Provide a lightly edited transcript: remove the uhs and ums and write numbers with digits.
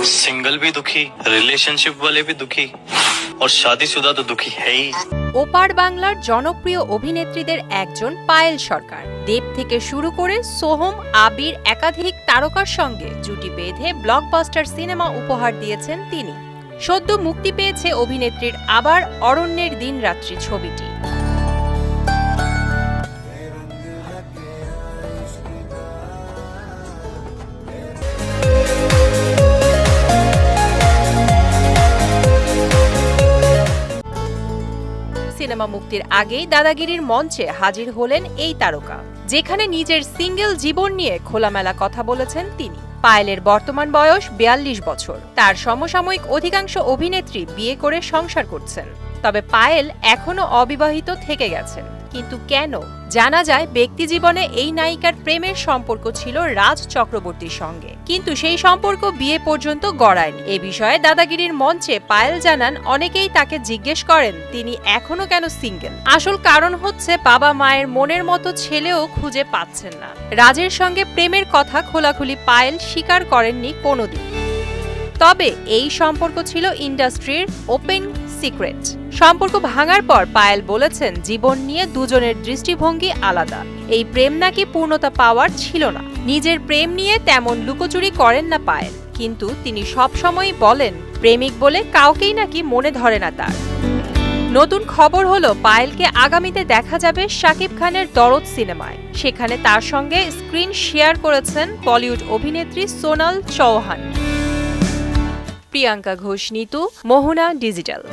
Single भी दुखी, relationship वाले भी दुखी और शादीशुदा तो दुखी है ही। ওপার বাংলার জনপ্রিয় অভিনেত্রীদের একজন পায়েল সরকার। দেব থেকে শুরু করে সোহম, আবির একাধিক তারকার সঙ্গে জুটি বেঁধে ব্লকবাস্টার সিনেমা উপহার দিয়েছেন তিনি। সদ্য মুক্তি পেয়েছে অভিনেত্রীর আবার অরণ্যের দিনরাত্রি ছবিটি। সিনেমা মুক্তির আগেই দাদাগিরির মঞ্চে হাজির হলেন এই তারকা, যেখানে নিজের সিঙ্গেল জীবন নিয়ে খোলামেলা কথা বলেছেন তিনি। পায়েলের বর্তমান বয়স ৪২ বছর। তার সমসাময়িক অধিকাংশ অভিনেত্রী বিয়ে করে সংসার করছেন, তবে পায়েল এখনো অবিবাহিত থেকে গেছেন। কিন্তু কেন? জানা যায় ব্যক্তিজীবনে এই নায়িকার প্রেমের সম্পর্ক ছিল রাজ চক্রবর্তীর সঙ্গে, কিন্তু সেই সম্পর্ক বিয়ে পর্যন্ত গড়ায়নি। এ বিষয়ে দাদাগিরির মঞ্চে পায়েল জানান, অনেকেই তাকে জিজ্ঞেস করেন তিনি এখনো কেন সিঙ্গেল। আসল কারণ হচ্ছে বাবা মায়ের মনের মতো ছেলেও খুঁজে পাচ্ছেন না। রাজের সঙ্গে প্রেমের কথা খোলাখুলি পায়েল স্বীকার করেননি কোনোদিন। তবে এই সম্পর্ক ছিল ইন্ডাস্ট্রির ওপেন সিক্রেট। সম্পর্ক ভাঙার পর পায়েল বলেছেন, জীবন নিয়ে দুজনের দৃষ্টিভঙ্গি আলাদা। এই প্রেম নাকি পূর্ণতা পাওয়ার ছিল না। নিজের প্রেম নিয়ে তেমন লুকোচুরি করেন না পায়েল, কিন্তু তিনি সবসময়ই বলেন প্রেমিক বলে কাউকেই নাকি মনে ধরে না তার। নতুন খবর হলো, পায়েলকে আগামীতে দেখা যাবে শাকিব খানের দরদ সিনেমায়। সেখানে তার সঙ্গে স্ক্রিন শেয়ার করেছেন বলিউড অভিনেত্রী সোনাল চৌহান। প্রিয়াঙ্কা ঘোষ, নিতু, মোহনা ডিজিটাল।